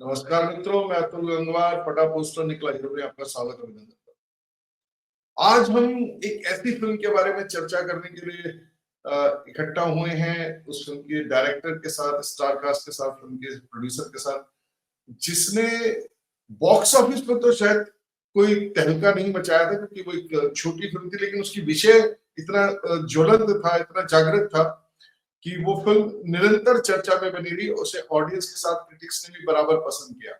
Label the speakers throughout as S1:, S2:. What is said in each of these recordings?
S1: नमस्कार मित्रों, मैं अतुल गंगवार, फटा पोस्टर निकला हीरो में आपका स्वागत अभिनंदन करता हूं। आज हम एक ऐसी फिल्म के बारे में चर्चा करने के लिए इकट्ठा हुए हैं, उस फिल्म के डायरेक्टर के साथ, स्टार कास्ट के साथ, फिल्म के प्रोड्यूसर के साथ, जिसने बॉक्स ऑफिस पर तो शायद कोई तहलका नहीं मचाया था क्योंकि वो एक छोटी फिल्म थी, लेकिन उसकी विषय इतना ज्वलंत था, इतना जागृत था कि वो फिल्म निरंतर चर्चा में बनी रही। उसे ऑडियंस के साथ क्रिटिक्स ने भी बराबर पसंद किया।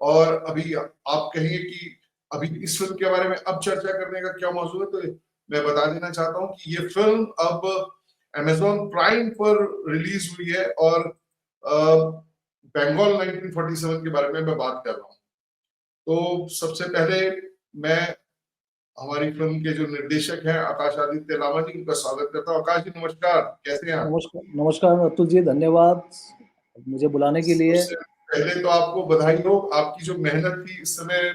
S1: और अभी आप कहिए कि अभी इस फिल्म के बारे में अब चर्चा करने का क्या मौजूद है, तो मैं बता देना चाहता हूं कि ये फिल्म अब अमेजॉन प्राइम पर रिलीज हुई है और बंगाल 1947 के बारे में मैं बात कर रहा हूँ। तो सबसे पहले मैं हमारी फिल्म के जो निर्देशक हैं आकाश आदित्य लामा जी, उनका स्वागत करता हूँ। आकाश जी नमस्कार, कैसे हैं आप?
S2: नमस्कार नमस्कार अतुल जी, धन्यवाद मुझे बुलाने के लिए।
S1: सबसे पहले तो आपको बधाई हो, आपकी जो मेहनत थी इस समय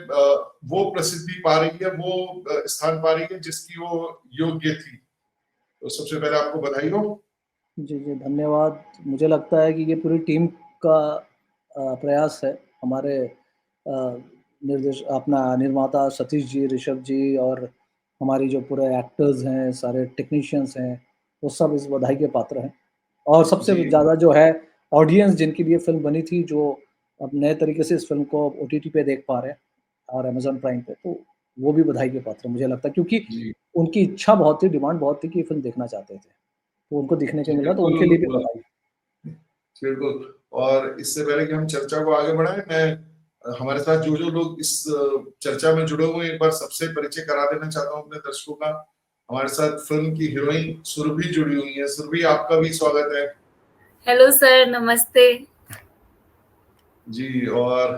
S1: वो प्रसिद्धि पा रही है, वो स्थान पा रही है जिसकी वो योग्य थी। तो सबसे पहले आपको बधाई हो।
S2: जी जी धन्यवाद। मुझे लगता है कि ये पूरी टीम का प्रयास है। हमारे अपना निर्माता सतीश जी, ऋषभ जी और हमारी जो पूरे एक्टर्स हैं, सारे टेक्नीशियंस हैं, वो सब इस बधाई के पात्र हैं। और सबसे
S1: जी
S2: ज़्यादा जो है ऑडियंस जिनके लिए फिल्म बनी थी, जो अब नए तरीके से इस फिल्म को ओटीटी पे देख पा रहे हैं और अमेजॉन प्राइम पे, तो वो भी बधाई के पात्र मुझे लगता है, क्योंकि
S1: जी
S2: उनकी इच्छा बहुत थी, डिमांड बहुत थी कि ये फिल्म देखना चाहते थे, तो उनको दिखने को
S1: जी
S2: मिला, तो
S1: बिल्कुल
S2: उनके लिए भी बधाई।
S1: बिल्कुल। और इससे पहले कि हम चर्चा को आगे बढ़ाएं, मैं हमारे साथ जो जो लोग इस चर्चा में जुड़े हुए हैं, एक बार सबसे परिचय करा देना चाहता हूं अपने दर्शकों का। हमारे साथ फिल्म की हीरोइन सुरभि जुड़ी हुई है। सुरभि, आपका भी स्वागत है।
S3: हेलो सर, नमस्ते
S1: जी। और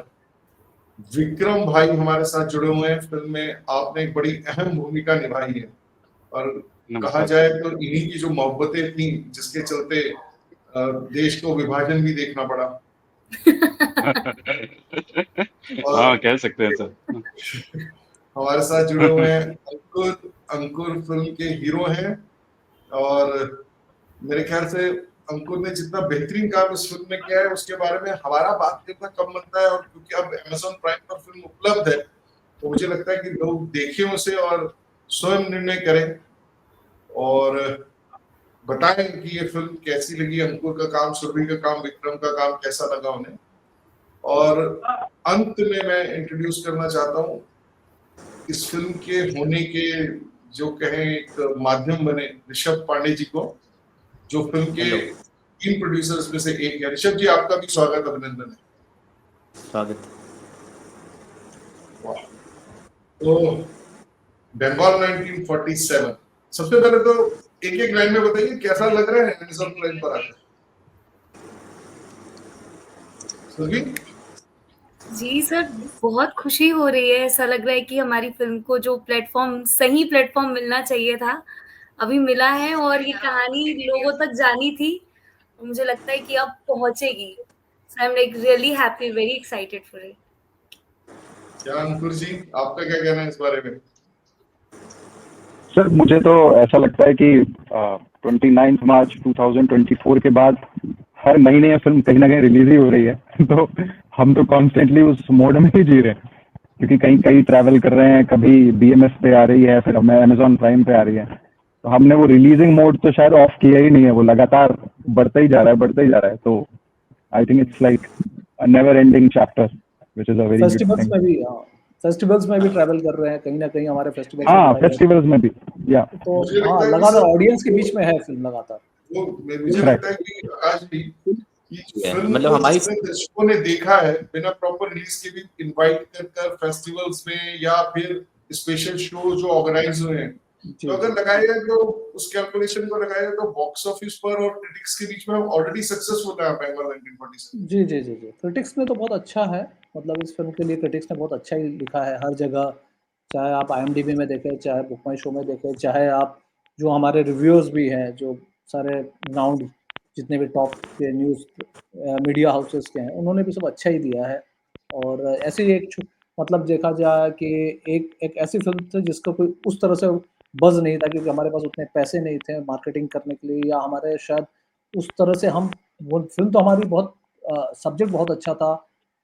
S1: विक्रम भाई हमारे साथ जुड़े हुए हैं। फिल्म में आपने एक बड़ी अहम भूमिका निभाई है और कहा जाए तो इन्हीं की जो मोहब्बतें थी जिसके चलते देश को विभाजन भी देखना पड़ा।
S4: हाँ,
S1: और
S4: कह सकते हैं सर।
S1: हमारे साथ जुड़े हुए हैं अंकुर। अंकुर फिल्म के हीरो हैं और मेरे ख्याल से अंकुर ने जितना बेहतरीन काम इस फिल्म में किया है उसके बारे में हमारा बात करना कम बनता है। और क्योंकि अब अमेजॉन प्राइम पर फिल्म उपलब्ध है, तो मुझे लगता है कि लोग देखें उसे और स्वयं निर्णय करें और बताएं कि ये फिल्म कैसी लगी। अंकुर का काम, सुरभि का काम, विक्रम का काम कैसा लगा उन्हें। और अंत में मैं इंट्रोड्यूस करना चाहता हूँ इस फिल्म के होने के, जो कहें, एक माध्यम बने, ऋषभ पांडे जी को, जो फिल्म के टीम प्रोड्यूसर्स में से एक है। ऋषभ जी, आपका भी स्वागत अभिनंदन है।
S5: स्वागत।
S1: वाह। तो बंगाल 1947, सबसे पहले तो एक एक लाइन में बताइए कैसा लग रहा है अमेज़न प्राइम पर आकर। सुरभि
S3: जी सर, बहुत खुशी हो रही है। ऐसा लग रहा है कि हमारी फिल्म को जो प्लेटफॉर्म, सही प्लेटफॉर्म मिलना चाहिए था, अभी मिला है और ये कहानी लोगों तक जानी थी। मुझे लगता है कि अब पहुंचेगी। I am like really happy, very excited for it.
S1: क्या अंकुर जी, आपका क्या कहना है इस बारे में?
S6: सर, मुझे तो ऐसा लगता है कि 29 मार्च 2024 के बाद हर महीने ये फिल्म कहीं ना कहीं रिलीज ही हो रही है। तो हम तो कॉन्स्टेंटली उस मोड में ही जी रहे हैं, क्योंकि कहीं कहीं ट्रैवल कर रहे हैं, कभी बीएमएस पे आ रही है, फिर हमें अमेजॉन प्राइम पे आ रही है। तो हमने वो रिलीजिंग मोड तो शायद ऑफ किया ही नहीं है, वो लगातार बढ़ता ही जा रहा है, बढ़ता ही जा रहा है। तो I think it's like a never ending chapter, which is a very good
S2: festivals
S6: thing.
S2: में भी फेस्टिवल्स में भी ट्रैवल कर रहे हैं, कहीं ना कहीं हमारे फेस्टिवल्स में
S6: हाँ,
S2: दिखाई दे
S6: फेस्टिवल्स में भी, या
S2: तो
S1: मुझे
S2: हाँ,
S1: लगता है कि
S2: लगातार
S1: सर
S2: ऑडियंस के बीच में है फिल्म लगातार।
S1: मुझे लगता है कि आकाश भी कि फिल्म
S5: मतलब
S1: को
S5: हमारी
S1: जितने दर्शकों ने देखा है बिना प्रॉपर रिलीज के भी इनवाइट कर फेस्टिवल्स में या फिर स्पेशल शो जो ऑर्गेनाइज हुए हैं,
S2: जी
S1: तो अगर
S2: जी
S1: लगाएगा तो उस कैलकुलेशन को लगाएगा तो बॉक्स ऑफिस पर और क्रिटिक्स के बीच में ऑलरेडी सक्सेसफुल है बंगाल 1947।
S2: जी जी जी जी क्रिटिक्स ने तो बहुत अच्छा है। मतलब इस फिल्म के लिए क्रिटिक्स ने बहुत अच्छा ही लिखा है हर जगह, चाहे आप IMDb में देखें, चाहे बुक माई शो में देखें, चाहे आप जो हमारे रिव्यूअर्स भी हैं, जो सारे राउंड जितने भी टॉप के न्यूज़ मीडिया हाउसेस के हैं, उन्होंने भी सब अच्छा ही दिया है। और ऐसे ही मतलब देखा जाए कि एक ऐसी फिल्म थी जिसका कोई उस तरह से बज़ नहीं था, क्योंकि हमारे पास उतने पैसे नहीं थे मार्केटिंग करने के लिए, या हमारे शायद उस तरह से हम वो फिल्म तो हमारी बहुत सब्जेक्ट बहुत अच्छा था,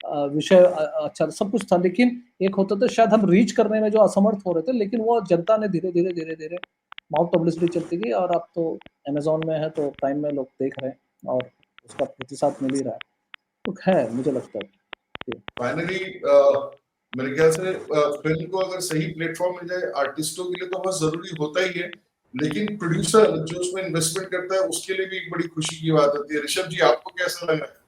S2: विषय अच्छा सब कुछ था, लेकिन एक होता था शायद हम रीच करने में जो असमर्थ हो रहे थे, लेकिन वो जनता ने धीरे-धीरे माउथ पब्लिसिटी चलती गई और अब तो अमेज़न में है तो प्राइम में लोग देख रहे हैं और उसका प्रतिसाद मिल ही रहा है। तो है मुझे लगता है। जी।
S1: फाइनली मेरे ख्याल से फिल्म को अगर सही प्लेटफॉर्म मिल जाए आर्टिस्टों के लिए तो बहुत जरूरी होता ही है, लेकिन प्रोड्यूसर जो उसमें इन्वेस्टमेंट करता है उसके लिए भी एक बड़ी खुशी की बात होती है। ऋषभ जी, आपको कैसा लग रहा है?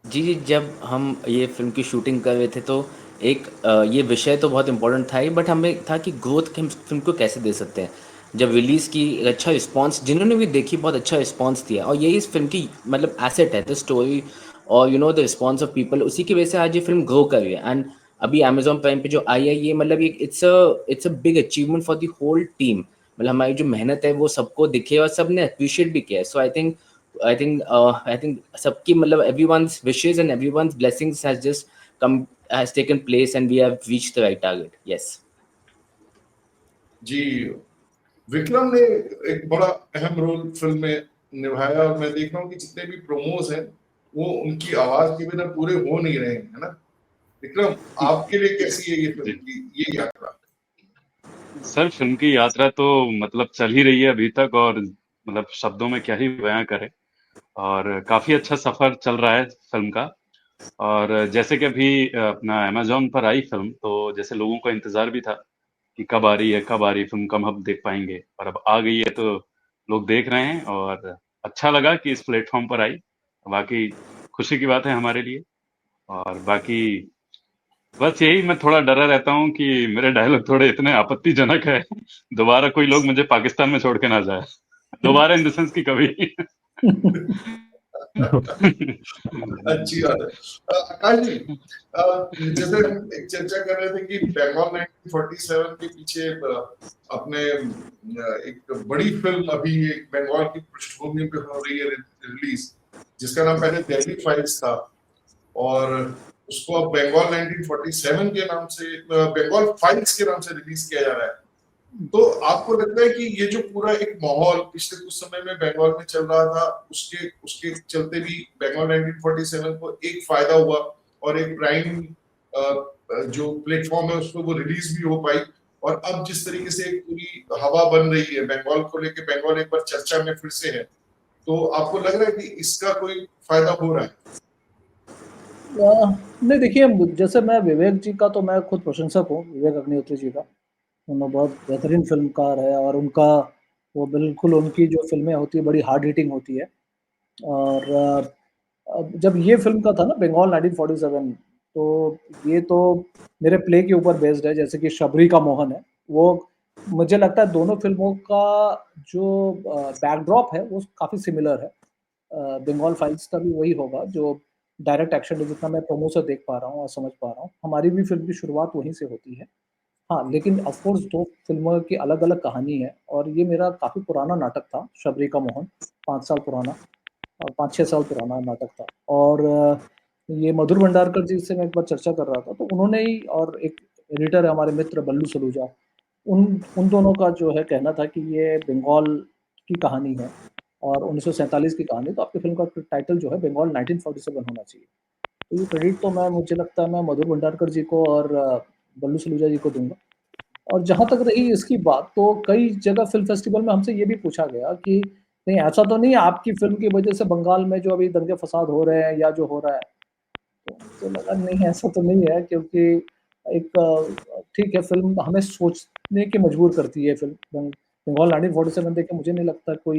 S5: जी, जब हम ये फ़िल्म की शूटिंग कर रहे थे तो एक ये विषय तो बहुत इम्पोर्टेंट था ही, बट हमें था कि ग्रोथ हम फ़िल्म को कैसे दे सकते हैं। जब रिलीज़ की एक अच्छा रिस्पॉन्स, जिन्होंने भी देखी बहुत अच्छा रिस्पॉन्स दिया, और यही इस फ़िल्म की मतलब एसेट है, द स्टोरी और द रिस्पॉन्स ऑफ पीपल, उसी की वजह से आज ये फ़िल्म ग्रो कर रही है। एंड अभी अमेज़न प्राइम पे जो आई है, ये मतलब एक it's a big achievement for the whole team. मतलब हमारी जो मेहनत है वो सबको दिखे और सबने अप्रिशिएट भी किया है। सो I think सबकी मतलब everyone's wishes and everyone's blessings has taken place and we have reached the right target. Yes.
S1: जी, विक्रम ने एक बड़ा अहम रोल फिल्म में निभाया और मैं देख रहा हूँ कि जितने भी प्रोमोज हैं वो उनकी आवाज के बिना पूरे हो नहीं रहे हैं, है ना? विक्रम, आपके लिए कैसी है ये फिल्म की ये यात्रा?
S4: सर, फिल्म की यात्रा तो मतलब चल ही रही है अभी तक, और मतलब शब्दों में क्या ही बयां करें। और काफी अच्छा सफर चल रहा है फिल्म का। और जैसे कि अभी अपना अमेज़न पर आई फिल्म, तो जैसे लोगों का इंतजार भी था कि कब आ रही है, कब आ रही है फिल्म, कब हम देख पाएंगे, और अब आ गई है तो लोग देख रहे हैं। और अच्छा लगा कि इस प्लेटफॉर्म पर आई, बाकी खुशी की बात है हमारे लिए। और बाकी बस यही, मैं थोड़ा डरा रहता हूँ कि मेरे डायलॉग थोड़े इतने आपत्तिजनक है, दोबारा कोई लोग मुझे पाकिस्तान में छोड़ के ना जाए, दोबारा इन द सेंस की कभी।
S1: अच्छी बात है। आकाश जी, जैसे हम एक चर्चा कर रहे थे कि बंगाल 1947 के पीछे अपने एक बड़ी फिल्म अभी एक बंगाल की पृष्ठभूमि पे हो रही है रिलीज, जिसका नाम पहले दिल्ली फाइल्स था और उसको अब बंगाल 1947 के नाम से, बंगाल फाइल्स के नाम से रिलीज किया जा रहा है। तो आपको लगता है कि ये जो पूरा एक माहौल पिछले कुछ समय में बंगाल में चल रहा था, उसके उसके चलते भी बंगाल 1947 को एक फायदा हुआ और एक प्राइम जो प्लेटफॉर्म है उस पर वो रिलीज भी हो पाई, और अब जिस तरीके से एक पूरी हवा बन रही है बंगाल को लेके, बंगाल एक बार चर्चा में फिर से है, तो आपको लग रहा है कि इसका कोई फायदा हो रहा है?
S2: नहीं देखिए, जैसे मैं विवेक जी का तो मैं खुद प्रशंसक हूँ, विवेक अग्निहोत्री जी का। उन्होंने बहुत बेहतरीन फ़िल्मकार है और उनका वो बिल्कुल उनकी जो फ़िल्में होती हैं बड़ी हार्ड हिटिंग होती है। और अब जब ये फ़िल्म का था ना बंगाल 1947, तो ये तो मेरे प्ले के ऊपर बेस्ड है, जैसे कि शबरी का मोहन है। वो मुझे लगता है दोनों फ़िल्मों का जो बैकड्रॉप है वो काफ़ी सिमिलर है। बंगाल फाइल्स का भी वही होगा जो डायरेक्ट एक्शन है, जितना मैं प्रोमो से देख पा रहा हूँ और समझ पा रहा हूँ। हमारी भी फ़िल्म की शुरुआत वहीं से होती है। हाँ, लेकिन ऑफ़ कोर्स 2 फ़िल्मों की अलग-अलग कहानी है और ये मेरा काफ़ी पुराना नाटक था, शबरी का मोहन, 5 साल पुराना, 5-6 साल पुराना नाटक था। और ये मधुर भंडारकर जी से मैं एक बार चर्चा कर रहा था, तो उन्होंने ही और एक एडिटर है हमारे मित्र बल्लू सलूजा, उन उन दोनों का जो है कहना था कि ये बंगाल की कहानी है और 1947 की कहानी, तो आपकी फ़िल्म का टाइटल जो है बंगाल 1947 होना चाहिए। तो ये क्रेडिट तो मुझे लगता है मैं मधुर भंडारकर जी को और बल्लू सलूजा जी को दूँगा। और जहाँ तक रही इसकी बात, तो कई जगह फ़िल्म फेस्टिवल में हमसे ये भी पूछा गया कि नहीं ऐसा तो नहीं है आपकी फ़िल्म की वज़ह से बंगाल में जो अभी दंगे-फ़साद हो रहे हैं या जो हो रहा है। तो मुझे लगा नहीं ऐसा तो नहीं है, क्योंकि एक ठीक है फ़िल्म हमें सोचने के मजबूर करती है फ़िल्म। बंगाल 1947 देख के मुझे नहीं लगता कोई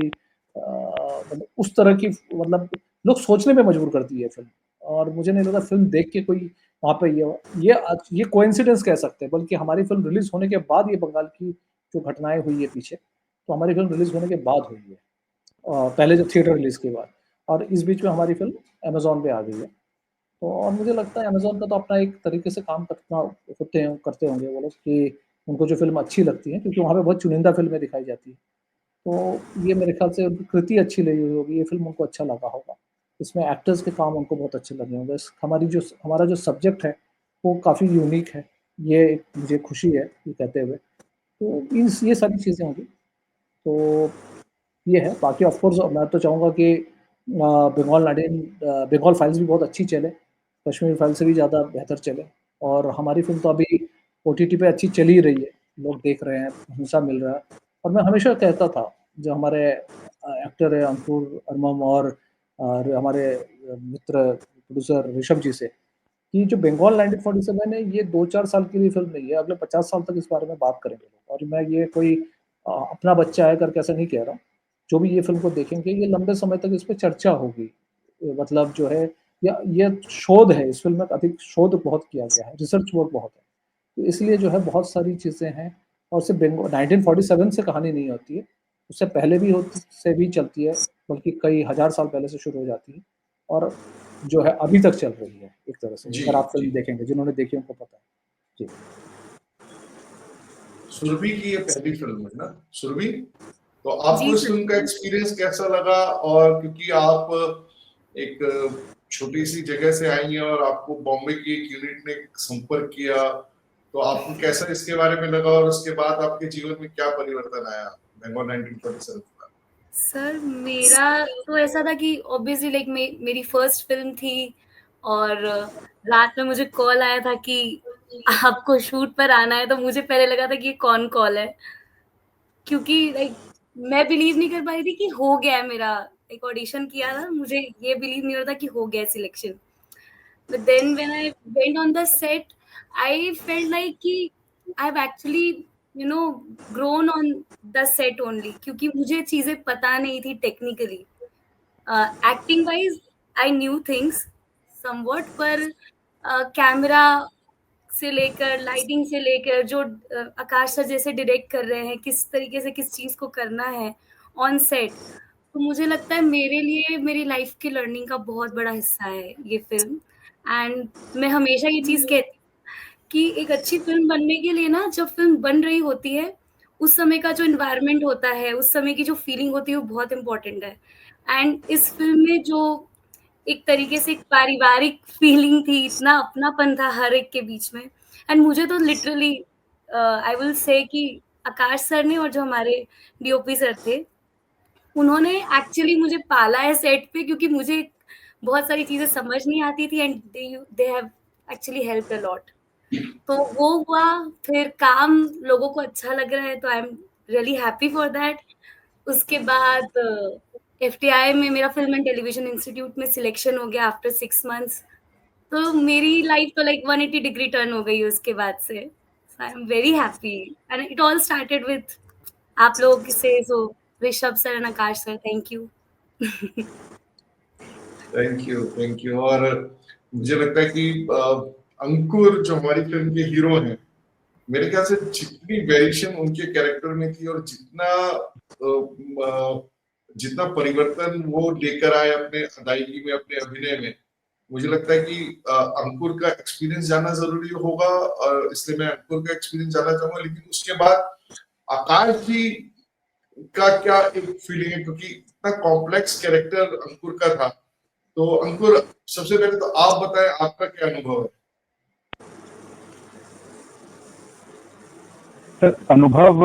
S2: मतलब उस तरह की मतलब लोग सोचने पे मजबूर करती है फ़िल्म, और मुझे नहीं लगता फ़िल्म देख के कोई वहाँ पे ये कोइंसिडेंस कह सकते हैं, बल्कि हमारी फ़िल्म रिलीज़ होने के बाद ये बंगाल की जो घटनाएँ हुई है पीछे, तो हमारी फ़िल्म रिलीज़ होने के बाद हुई है। पहले जो थिएटर रिलीज़ के बाद, और इस बीच में हमारी फ़िल्म अमेज़न पे आ गई है। तो और मुझे लगता है अमेज़न का तो अपना एक तरीके से काम करते होंगे वो लोग कि उनको जो फ़िल्म अच्छी लगती है, क्योंकि वहाँ पे बहुत चुनिंदा फ़िल्में दिखाई जाती हैं। तो ये मेरे ख़्याल से उनकी कृति अच्छी लगी हुई होगी, ये फ़िल्म उनको अच्छा लगा होगा। इसमें एक्टर्स के काम उनको बहुत अच्छे लगे होंगे। हमारा जो सब्जेक्ट है, वो काफ़ी यूनिक है। ये एक मुझे खुशी है ये कहते हुए। तो ये सारी चीज़ें होंगी। तो ये है, बाकी ऑफ़ कोर्स मैं तो चाहूँगा कि बंगाल फाइल्स भी बहुत अच्छी चले कश्मीर फाइल से भी ज़्यादा बेहतर चले, और हमारी फ़िल्म तो अभी ओटीटी पे अच्छी चल ही रही है, लोग देख रहे हैं, भरोसा मिल रहा है। और मैं हमेशा कहता था, जो हमारे एक्टर है अंकुर अरमम और हमारे मित्र प्रोड्यूसर ऋषभ जी से, कि जो बंगाल 1947 है, ये 2-4 साल की भी फ़िल्म नहीं है, अगले 50 साल तक इस बारे में बात करेंगे लोग। और मैं ये कोई अपना बच्चा है करके ऐसा नहीं कह रहा हूँ। जो भी ये फ़िल्म को देखेंगे, ये लंबे समय तक इस पे चर्चा होगी। मतलब जो है, या ये शोध है, इस फ़िल्म में अधिक शोध बहुत किया गया है, रिसर्च वर्क बहुत है। तो इसलिए जो है बहुत सारी चीज़ें हैं, और सिर्फ़ 1947 से कहानी नहीं होती है, उससे पहले भी से भी चलती है, बल्कि कई हज़ार साल पहले से शुरू हो जाती है, और जो है अभी तक चल रही है एक तरह से,
S1: जी,
S2: अगर आप
S1: जी।
S2: फ़िल्म देखेंगे, जिन्होंने देखी उनको पता है। जी।
S1: सुरभि की ये पहली फ़िल्म है ना? सुरभि? तो
S3: जी
S1: आपको इस
S3: सर।
S1: फ़िल्म का एक्सपीरियंस कैसा लगा? और क्योंकि आप एक छोटी-सी जगह से आई हैं और आपको बॉम्बे की एक यूनिट ने संपर्क किया, तो आपको कैसा इसके बारे में लगा और उसके बाद आपके जीवन में क्या परिवर्तन आया बंगाल 1947 के बाद?
S3: सर मेरा तो ऐसा था कि ऑब्वियसली लाइक मेरी फर्स्ट फ़िल्म थी, और रात में मुझे कॉल आया था कि आपको शूट पर आना है, तो मुझे पहले लगा था कि ये कौन कॉल है? क्योंकि लाइक मैं बिलीव नहीं कर पा रही थी कि हो गया है मेरा। एक ऑडिशन किया था, मुझे ये बिलीव नहीं हो रहा था कि हो गया है selection. But then when I went on the set, I felt like कि I have actually grown on the set only, क्योंकि मुझे चीज़ें पता नहीं थी technically. Acting wise I knew things somewhat, पर कैमरा से लेकर लाइटिंग से लेकर जो आकाश सर जैसे डायरेक्ट कर रहे हैं, किस तरीके से किस चीज़ को करना है ऑन सेट, तो मुझे लगता है मेरे लिए मेरी लाइफ की लर्निंग का बहुत बड़ा हिस्सा है ये फ़िल्म। एंड मैं हमेशा ये चीज़ कहती हूँ कि एक अच्छी फ़िल्म बनने के लिए ना, जब फ़िल्म बन रही होती है, उस समय का जो एनवायरनमेंट होता है, उस समय की जो फीलिंग होती है, वो बहुत इम्पोर्टेंट है। एंड इस फ़िल्म में जो एक तरीके से एक पारिवारिक फीलिंग थी, इतना अपनापन था हर एक के बीच में। एंड मुझे तो लिटरली आई विल से कि आकाश सर ने और जो हमारे डीओपी सर थे, उन्होंने एक्चुअली मुझे पाला है सेट पे, क्योंकि मुझे बहुत सारी चीज़ें समझ नहीं आती थी, and they have actually helped a lot. तो वो हुआ, फिर काम लोगों को अच्छा लग रहा है, तो I am really happy for that. उसके बाद एफटीआई में मेरा फिल्म एंड टेलीविजन इंस्टीट्यूट में सिलेक्शन हो गया आफ्टर 6 मंथ्स। तो मेरी लाइफ तो लाइक 180 डिग्री टर्न हो गई उसके बाद से। I am very happy, and it all started with आप लोग से, so Rishabh sir and Aakash sir, thank you.
S1: Thank you. और मुझे लगता है कि अंकुर जो हमारी फिल्म के हीरो हैं, मेरे ख्याल से जितनी वेरिएशन उनके कैरेक्टर में थी और जितना परिवर्तन वो लेकर आए अपने अदायगी में, अपने अभिनय में, मुझे लगता है कि अंकुर का एक्सपीरियंस जानना जरूरी होगा, और इसलिए मैं अंकुर का एक्सपीरियंस जानना चाहूंगा। लेकिन उसके बाद आकाश जी का क्या एक फीलिंग है, क्योंकि इतना कॉम्प्लेक्स कैरेक्टर अंकुर का था। तो अंकुर, सबसे पहले तो आप बताएं आपका क्या अनुभव है?
S6: सर अनुभव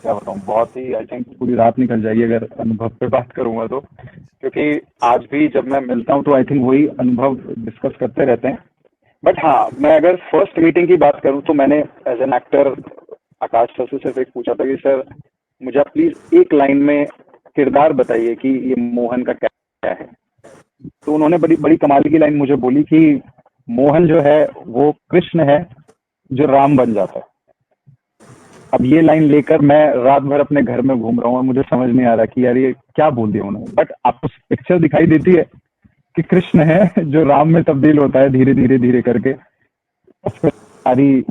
S6: क्या बताऊं, बहुत ही आई थिंक पूरी रात निकल जाएगी अगर अनुभव पे बात करूंगा तो, क्योंकि आज भी जब मैं मिलता हूं तो आई थिंक वही अनुभव डिस्कस करते रहते हैं। बट हाँ, मैं अगर फर्स्ट मीटिंग की बात करूं तो मैंने as an actor Akash sir से सिर्फ एक पूछा था कि सर मुझे आप प्लीज एक लाइन में किरदार बताइए कि ये मोहन का क्या है। तो उन्होंने बड़ी बड़ी कमाल की लाइन मुझे बोली कि मोहन जो है वो कृष्ण है जो राम बन जाता है। अब ये लाइन लेकर मैं रात भर अपने घर में घूम रहा हूँ और मुझे समझ नहीं आ रहा कि यार ये क्या बोल दिया उन्होंने। बट आपको पिक्चर दिखाई देती है कि कृष्ण है जो राम में तब्दील होता है धीरे धीरे धीरे करके। सारी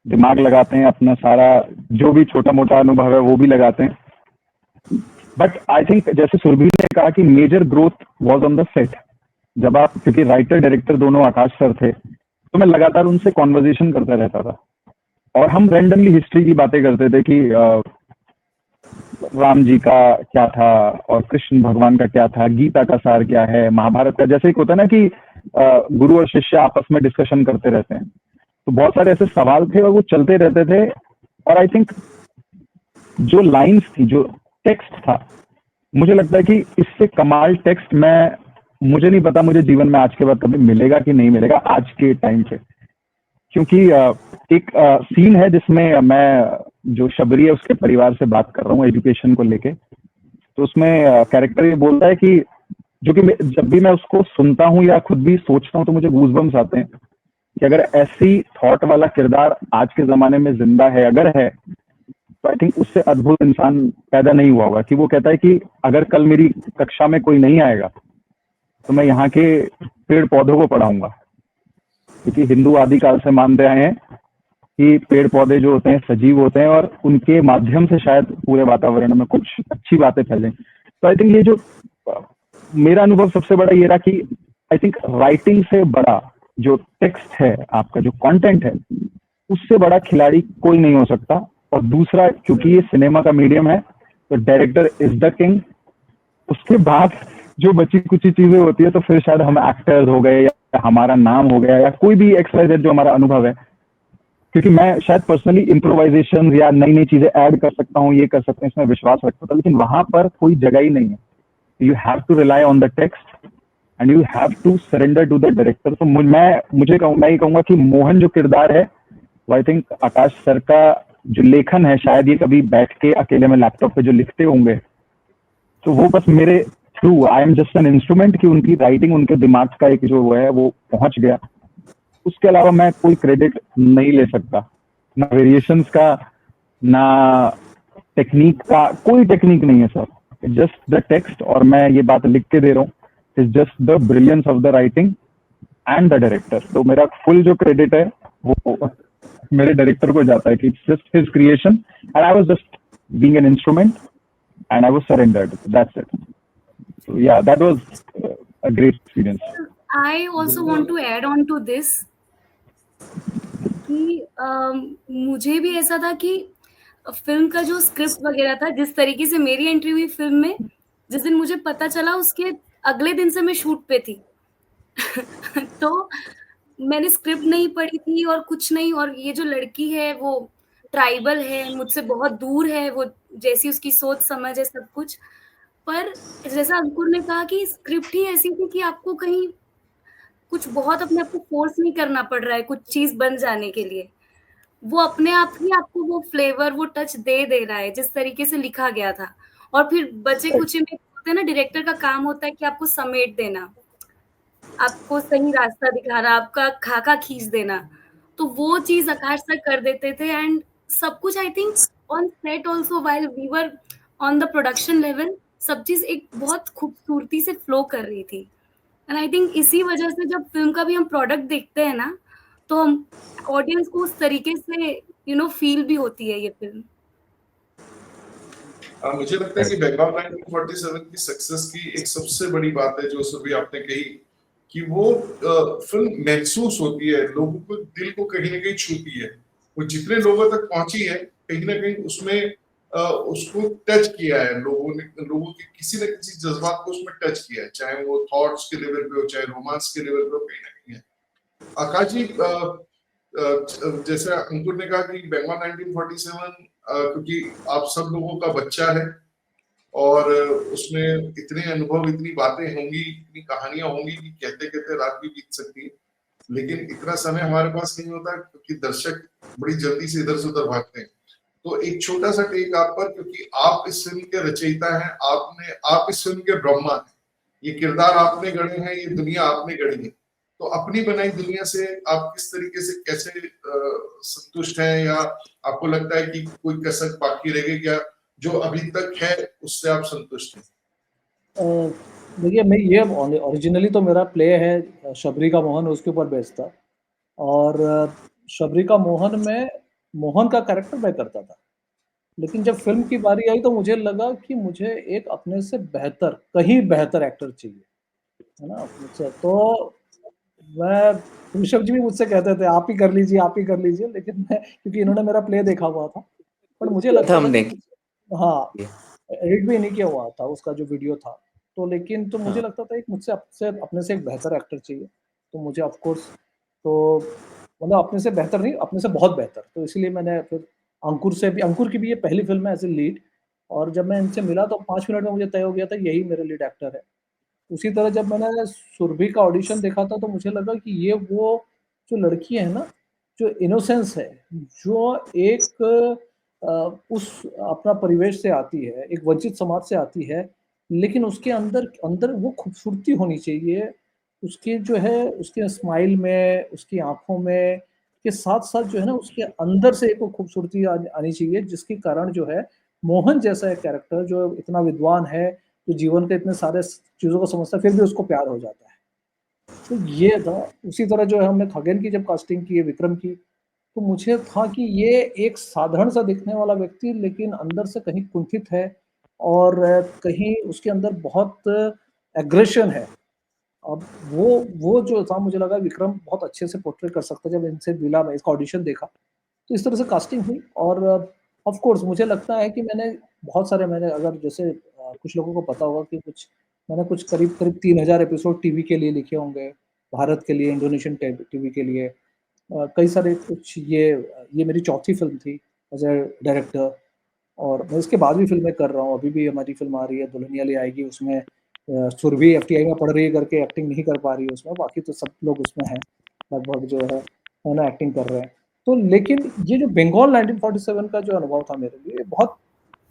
S6: दिमाग लगाते हैं, अपना सारा जो भी छोटा मोटा अनुभव है वो भी लगाते हैं। बट आई थिंक जैसे सुरभि ने कहा कि major growth was on the set. जब आप, क्योंकि राइटर डायरेक्टर दोनों आकाश सर थे, तो मैं लगातार उनसे कॉन्वर्जेशन करता रहता था और हम रैंडमली हिस्ट्री की बातें करते थे कि राम जी का क्या था और कृष्ण भगवान का क्या था, गीता का सार क्या है, महाभारत का, जैसे एक होता है ना कि गुरु और शिष्य आपस में डिस्कशन करते रहते हैं। तो बहुत सारे ऐसे सवाल थे और वो चलते रहते थे। और आई थिंक जो लाइंस थी, जो टेक्स्ट था, मुझे लगता है कि इससे कमाल टेक्स्ट मैं मुझे नहीं पता मुझे जीवन में आज के बाद कभी मिलेगा कि नहीं मिलेगा आज के टाइम पे, क्योंकि एक सीन है जिसमें मैं जो शबरी है उसके परिवार से बात कर रहा हूँ एजुकेशन को लेके। तो उसमें कैरेक्टर ये बोलता है कि जो कि जब भी मैं उसको सुनता हूँ या खुद भी सोचता हूँ तो मुझे गूज़बम्स आते हैं कि अगर ऐसी थॉट वाला किरदार आज के जमाने में जिंदा है, अगर है, तो आई थिंक उससे अद्भुत इंसान पैदा नहीं हुआ होगा। कि वो कहता है कि अगर कल मेरी कक्षा में कोई नहीं आएगा तो मैं यहाँ के पेड़ पौधों को पढ़ाऊंगा, क्योंकि हिंदू आदिकाल से मानते आए हैं कि पेड़ पौधे जो होते हैं सजीव होते हैं और उनके माध्यम से शायद पूरे वातावरण में कुछ अच्छी बातें फैलें। तो आई थिंक ये जो मेरा अनुभव सबसे बड़ा ये रहा कि आई थिंक राइटिंग से बड़ा जो टेक्स्ट है, आपका जो कंटेंट है, उससे बड़ा खिलाड़ी कोई नहीं हो सकता। और दूसरा, क्योंकि ये सिनेमा का मीडियम है तो डायरेक्टर इज द किंग। उसके बाद जो बची कुछ चीजें होती है तो फिर शायद हम एक्टर्स हो गए या हमारा नाम हो गया या कोई भी एक्सवाइजेड जो हमारा अनुभव है, क्योंकि मैं शायद पर्सनली इम्प्रोवाइजेशन या नई नई चीजें ऐड कर सकता हूँ, ये कर सकते हैं, इसमें विश्वास रखता था, लेकिन वहां पर कोई जगह ही नहीं है। You have to rely on the text and you have to surrender to the director. तो मैं ये कहूंगा कि मोहन जो किरदार है वो आई थिंक आकाश सर का जो लेखन है, शायद ये कभी बैठ के अकेले में लैपटॉप पे जो लिखते होंगे तो वो बस मेरे through, I am just an instrument कि उनकी राइटिंग उनके दिमाग का एक जो वो है वो पहुंच गया। उसके अलावा मैं कोई क्रेडिट नहीं ले सकता, ना वेरिएशंस का ना टेक्निक का। कोई टेक्निक नहीं है सर, जस्ट द टेक्स्ट। और मैं ये बात लिख के दे रहा हूँ, it's just the brilliance of the writing and the director. तो मेरा फुल जो क्रेडिट है वो मेरे डायरेक्टर को जाता है कि it's just his creation and I was just being an instrument and I was surrendered, that's it. So yeah, that was a great experience.
S3: I also want to add on to this कि मुझे भी ऐसा था कि film का जो script वगैरह था, जिस तरीके से मेरी एंट्री हुई फिल्म में, जिस दिन मुझे पता चला उसके अगले दिन से मैं शूट पे थी। तो मैंने स्क्रिप्ट नहीं पढ़ी थी और कुछ नहीं, और ये जो लड़की है वो ट्राइबल है, मुझसे बहुत दूर है, वो जैसी उसकी सोच समझ है सब कुछ। पर जैसा अंकुर ने कहा कि स्क्रिप्ट ही ऐसी थी कि आपको कहीं कुछ बहुत अपने आप को फोर्स नहीं करना पड़ रहा है कुछ चीज बन जाने के लिए। वो अपने आप ही आपको वो फ्लेवर, वो टच दे रहा है जिस तरीके से लिखा गया था। और फिर बचे कुछ में होते हैं ना, डायरेक्टर का काम होता है कि आपको समेट देना, आपको सही रास्ता दिखाना, आपका खाका खींच देना। तो वो चीज आकाश सर कर देते थे एंड सब कुछ I think on set also while we were on the production level, सब चीज एक बहुत खूबसूरती से फ्लो कर रही थी। एंड आई थिंक इसी वजह से जब फिल्म का भी हम प्रोडक्ट देखते हैं ना, तो हम ऑडियंस को उस तरीके से फील भी होती है ये फिल्म।
S1: मुझे लगता है कि बेंगाल 1947 की सक्सेस की एक सबसे बड़ी बात है जो सुरभि आपने कही कि वो फिल्म महसूस होती है, लोगों को दिल को कहीं ना कहीं छूती है। वो जितने लोगों तक पहुंची है कहीं ना कहीं उसमें उसको टच किया है, लोगों के किसी न किसी जज्बात को उसमें टच किया है, चाहे वो थॉट्स के लेवल पे हो, चाहे रोमांस के लेवल पे हो, कहीं ना कहीं है। आकाश जी, जैसे अंकुर ने कहा कि बेंगाल 1947 क्योंकि आप सब लोगों का बच्चा है और उसमें इतने अनुभव, इतनी बातें होंगी, इतनी कहानियां होंगी कि कहते कहते रात भी बीत सकती है, लेकिन इतना समय हमारे पास नहीं होता क्योंकि दर्शक बड़ी जल्दी से इधर से उधर भागते हैं। तो एक छोटा सा टेक आप पर, क्योंकि आप इस फिल्म के रचयिता हैं, आप इस फिल्म के ब्रह्मा हैं, ये किरदार आपने गढ़े हैं, ये दुनिया आपने गढ़ी है, तो अपनी बनाई दुनिया से आप किस तरीके से कैसे संतुष्ट हैं, या आपको लगता है कि कोई कसक बाकी रह गई क्या, जो अभी तक है उससे आप संतुष्ट हैं?
S2: देखिए, मैं ये ओरिजिनली तो मेरा प्ले है शबरी का मोहन, उसके ऊपर बेस्ड था, और शबरी का मोहन में मोहन का कैरेक्टर मैं करता था। लेकिन जब फिल्म की बारी आई तो मुझे लगा कि मुझे एक अपने से बेहतर, कहीं बेहतर एक्टर चाहिए, है ना, मुझसे। तो मैं, ऋषभ जी भी मुझसे कहते थे आप ही कर लीजिए, लेकिन मैं, क्योंकि इन्होंने मेरा प्ले देखा हुआ था, पर मुझे लगता था कि हाँ, एडिट भी नहीं किया हुआ था उसका जो वीडियो था, तो लेकिन तो मुझे लगता था एक मुझसे अपने से एक बेहतर एक्टर चाहिए। तो मुझे ऑफ कोर्स, तो मतलब अपने से बेहतर नहीं, अपने से बहुत बेहतर, तो इसलिए मैंने फिर अंकुर की भी ये पहली फिल्म है एज ए लीड, और जब मैं इनसे मिला तो 5 मिनट में मुझे तय हो गया था यही मेरे लीड एक्टर है। उसी तरह जब मैंने सुरभि का ऑडिशन देखा था तो मुझे लगा कि ये वो जो लड़की है ना, जो इनोसेंस है, जो एक उस अपना परिवेश से आती है, एक वंचित समाज से आती है, लेकिन उसके अंदर अंदर वो खूबसूरती होनी चाहिए, उसके जो है उसके स्माइल में, उसकी आँखों में, के साथ-साथ जो है ना उसके अंदर से एक वो खूबसूरती आनी चाहिए जिसके कारण जो है, मोहन जैसा एक कैरेक्टर जो इतना विद्वान है, जो जीवन के इतने सारे चीज़ों को समझता है, फिर भी उसको प्यार हो जाता है। तो ये था, उसी तरह जो है हमने खगेन की जब कास्टिंग की है, विक्रम की, तो मुझे था कि ये एक साधारण सा दिखने वाला व्यक्ति लेकिन अंदर से कहीं कुंठित है और कहीं उसके अंदर बहुत एग्रेशन है। अब वो जो था मुझे लगा विक्रम बहुत अच्छे से पोर्ट्रे कर सकता है जब इनसे मिला मैं इसका ऑडिशन देखा, तो इस तरह से कास्टिंग हुई और ऑफ कोर्स मुझे लगता है कि मैंने अगर जैसे कुछ लोगों को पता होगा कि मैंने कुछ करीब-करीब 3000 एपिसोड टीवी के लिए लिखे होंगे, भारत के लिए, इंडोनेशियन टीवी के लिए। कई सारे कुछ ये मेरी चौथी फ़िल्म थी एज़ अ डायरेक्टर और मैं इसके बाद भी फ़िल्में कर रहा हूँ, अभी भी हमारी फ़िल्म आ रही है, दुल्हनिया ले आएगी, उसमें सुरभि एफटीआई में पढ़ रही है करके एक्टिंग नहीं कर पा रही है उसमें, बाकी तो सब लोग उसमें हैं, लगभग जो है ना एक्टिंग कर रहे हैं। तो लेकिन ये जो बंगाल 1947 का जो अनुभव था मेरे लिए, बहुत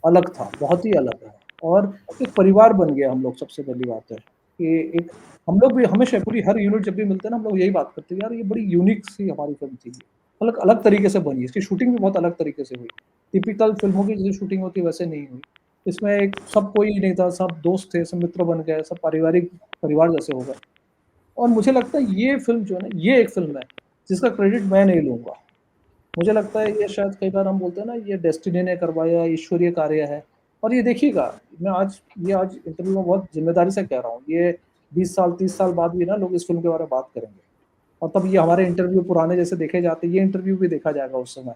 S2: अलग था, बहुत ही अलग है और एक परिवार बन गया हम लोग सबसे पहली बात है, कि एक हम लोग भी हमेशा पूरी हर यूनिट जब भी मिलते हैं ना, हम लोग यही बात करते हैं, यार ये बड़ी यूनिक सी हमारी फ़िल्म थी, अलग अलग तरीके से बनी, इसकी शूटिंग भी बहुत अलग तरीके से हुई। टिपिकल फ़िल्मों की जैसे शूटिंग होती है वैसे नहीं हुई। इसमें एक सब कोई नहीं था, सब दोस्त थे, सब मित्र बन गए, सब पारिवारिक परिवार जैसे हो गए और मुझे लगता है ये फ़िल्म जो है ना, ये एक फ़िल्म है, जिसका क्रेडिट मैं नहीं लूँगा। मुझे लगता है ये शायद कई बार हम बोलते हैं ना, ये डेस्टिनी ने करवाया, ईश्वरीय कार्य है और ये देखिएगा, मैं आज इंटरव्यू में बहुत ज़िम्मेदारी से कह रहा हूँ, ये 20 साल, 30 साल बाद भी ना लोग इस फ़िल्म के बारे में बात करेंगे और तब ये हमारे इंटरव्यू पुराने जैसे देखे जाते हैं, ये इंटरव्यू भी देखा जाएगा उस समय,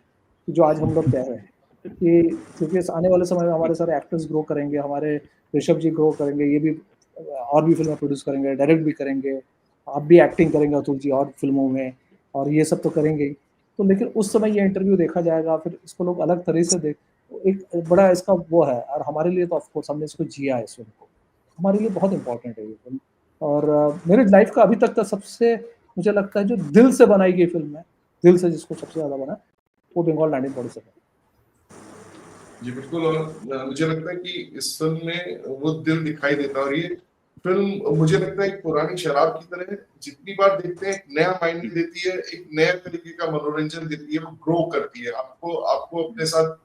S2: जो आज हम लोग कह रहे हैं। कि क्योंकि इस आने वाले समय में हमारे सारे एक्टर्स ग्रो करेंगे, हमारे ऋषभ जी ग्रो करेंगे, ये भी और भी फ़िल्में प्रोड्यूस करेंगे, डायरेक्ट भी करेंगे, आप भी एक्टिंग करेंगे अतुल जी और फ़िल्मों में और ये सब तो करेंगे ही। तो लेकिन उस समय ये इंटरव्यू देखा जाएगा, फिर इसको लोग अलग तरह से एक बड़ा इसका वो है और हमारे लिए तो ऑफ कोर्स हमने इसको जिया है इस फ़िल्म को। हमारे लिए बहुत इम्पोर्टेंट है ये फ़िल्म और मेरे लाइफ़ का अभी तक का सबसे मुझे लगता है जो दिल से बनाई गई फ़िल्म है, दिल से जिसको सबसे ज़्यादा बना, वो बंगाल 1947
S1: जी, बिल्कुल और मुझे लगता है कि इस फ़िल्म में वो दिल दिखाई देता है और ये फ़िल्म मुझे लगता है एक पुरानी शराब की तरह है, जितनी बार देखते हैं एक नया माइंड देती है, एक नया तरीके का मनोरंजन देती है, वो ग्रो करती है। आपको अपने साथ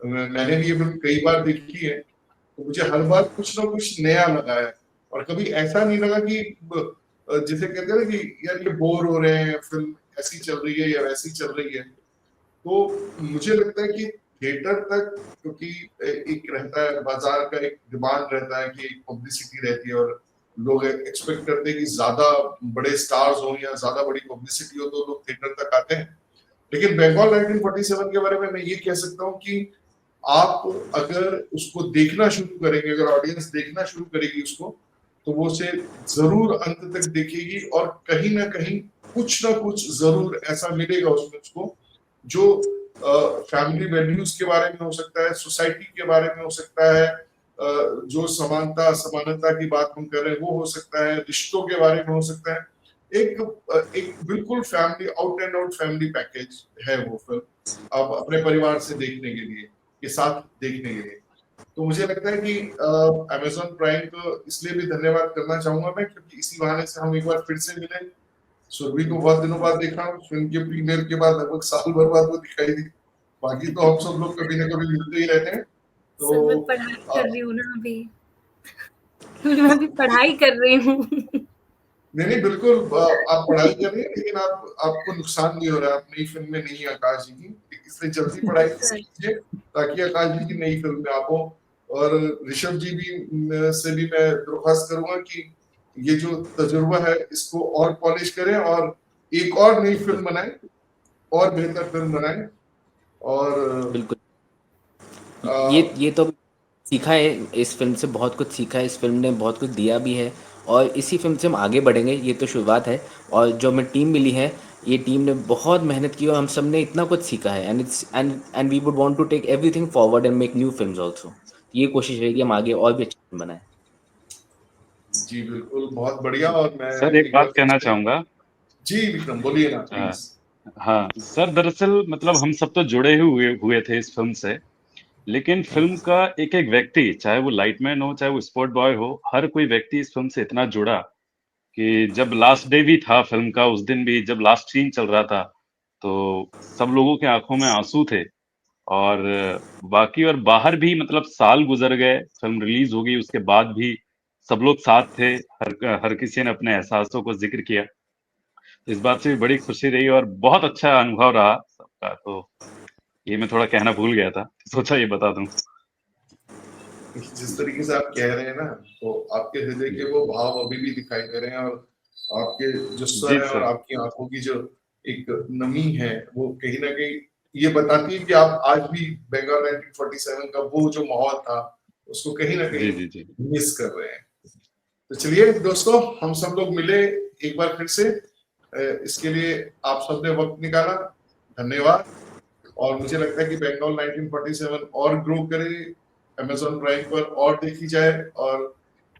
S1: मैंने भी ये फ़िल्म कई बार देखी है, तो मुझे हर बार कुछ ना कुछ नया लगा है और कभी ऐसा नहीं लगा कि जिसे कहते हैं ना कि यार ये बोर हो रहे हैं, फ़िल्म ऐसी चल रही है या वैसी चल रही है। तो मुझे लगता है कि थिएटर तक क्योंकि एक रहता है बाजार का एक डिमांड रहता है कि एक पब्लिसिटी रहती है और लोग एक्सपेक्ट करते हैं कि ज्यादा बड़े स्टार्स हो या ज्यादा बड़ी पब्लिसिटी हो तो लोग थिएटर तक आते हैं लेकिन बंगाल 1947 के बारे में मैं ये कह सकता हूँ कि आप अगर उसको देखना शुरू करेंगे अगर ऑडियंस देखना शुरू करेगी उसको तो वो उसे जरूर अंत तक देखेगी और कहीं ना कहीं कुछ ना कुछ जरूर ऐसा मिलेगा उसमें उसको जो फैमिली वैल्यूज के बारे में हो सकता है सोसाइटी के बारे में हो सकता है जो समानता असमानता की बात हम कर रहे हैं वो हो सकता है रिश्तों के बारे में हो सकता है एक बिल्कुल family out and out family package है वो फिल्म अब अपने परिवार से देखने के लिए के साथ देखने के लिए तो मुझे लगता है कि अमेज़न प्राइम को इसलिए भी धन्यवाद करना चाहूंगा मैं क्योंकि इसी बहाने से हम एक बार फिर से मिले सुरभि को बहुत दिनों बाद देखा फिल्म के प्रीमियर के बाद लगभग साल भर बाद वो दिखाई दी बाकी तो हम सब लोग कभी ना कभी मिलते ही रहते हैं तो
S3: सर मैं पढ़ाई कर रही हूँ ना अभी मैं अभी पढ़ाई कर रही हूँ
S1: नहीं बिल्कुल आप पढ़ाई कर रहे हैं लेकिन आपको नुकसान नहीं हो रहा है आप नई फिल्म में नहीं आकाश जी की इसलिए जल्दी पढ़ाई कीजिए ताकि आकाश जी की नई फिल्म में आप हो और ऋषभ जी भी से भी मैं दरख्वास्त करूंगा कि ये जो तजुर्बा है इसको और पॉलिश करें और एक और नई फिल्म बनाएं और बेहतर फिल्म बनाएं और
S5: बिल्कुल ये तो सीखा है इस फिल्म से बहुत कुछ सीखा है इस फिल्म ने बहुत कुछ दिया भी है और इसी फिल्म से हम आगे बढ़ेंगे ये तो शुरुआत है और जो हमें टीम मिली है ये टीम ने बहुत मेहनत की और हम सब ने इतना कुछ सीखा है and we would want to take everything forward and make new films also ये कोशिश रहेगी हम आगे और भी अच्छी फिल्म बनाएं
S1: जी बिल्कुल, बहुत बढ़िया। और मैं
S4: सर एक
S1: एक बार
S4: बात
S1: फिर
S4: कहना
S1: से,
S4: चाहूंगा।
S1: जी विक्रम बोलिए ना
S4: अ,
S1: प्लीज।
S4: हाँ सर, दरअसल मतलब हम सब तो जुड़े ही हुए हुए थे इस फिल्म से, लेकिन फिल्म का एक एक व्यक्ति, चाहे वो लाइटमैन हो चाहे वो स्पॉट बॉय हो, हर कोई व्यक्ति इस फिल्म से इतना जुड़ा कि जब लास्ट डे भी था फिल्म का, उस दिन भी जब लास्ट सीन चल रहा था, तो सब लोगों के आंखों में आंसू थे। और बाकी और बाहर भी मतलब साल गुजर गए, फिल्म रिलीज हो गई, उसके बाद भी सब लोग साथ थे, हर किसी ने अपने एहसासों को जिक्र किया। इस बात से भी बड़ी खुशी रही और बहुत अच्छा अनुभव रहा सबका। तो ये मैं थोड़ा कहना भूल गया था, सोचा ये बता दूं।
S1: जिस तरीके से आप कह रहे हैं ना, तो आपके हृदय के वो भाव अभी भी दिखाई दे रहे हैं, और आपके जो
S4: जी
S1: स्वर है और
S4: सर।
S1: आपकी आंखों की जो एक नमी है, वो कहीं ना कहीं ये बताती है कि आप आज भी बंगाल 1947 का वो जो माहौल था उसको कहीं ना
S4: जी
S1: कहीं
S4: जी जी।
S1: मिस कर रहे हैं। तो चलिए दोस्तों, हम सब लोग मिले एक बार फिर से, इसके लिए आप सबने वक्त निकाला, धन्यवाद। और मुझे लगता है कि बंगाल 1947 और ग्रो करे, अमेजोन प्राइम पर और देखी जाए, और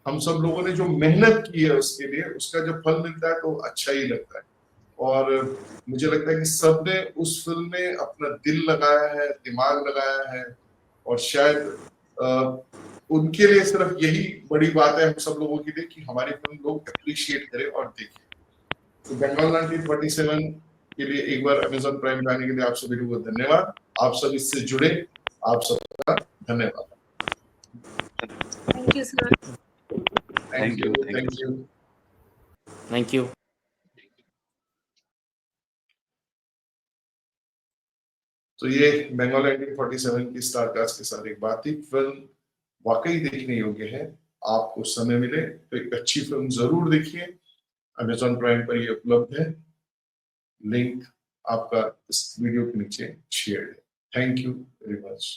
S1: हम सब लोगों ने जो मेहनत की है उसके लिए उसका जब फल मिलता है तो अच्छा ही लगता है। और मुझे लगता है कि सबने उस फिल्म में अपना दिल लगाया है, दिमाग लगाया है, और शायद उनके लिए सिर्फ यही बड़ी बात है हम सब लोगों के लिए कि हमारी फिल्म लोग अप्रिशिएट करें और देखें। तो बंगाल 1947 के लिए एक बार अमेजोन प्राइम पे आने के लिए आप सभी लोगों को धन्यवाद। आप सब इससे जुड़े, आप सबका धन्यवाद।
S3: Thank you sir.
S1: Thank
S4: thank
S1: you,
S4: you, thank
S1: thank
S4: you
S1: you.
S5: Thank you.
S1: तो ये बंगाल 1947 की स्टारकास्ट के साथ एक बात थी। फिल्म वाकई देखने योग्य है। आपको समय मिले तो एक अच्छी फिल्म जरूर देखिए। अमेजोन प्राइम पर ये उपलब्ध है। लिंक आपका इस वीडियो के नीचे शेयर है। Thank you very much.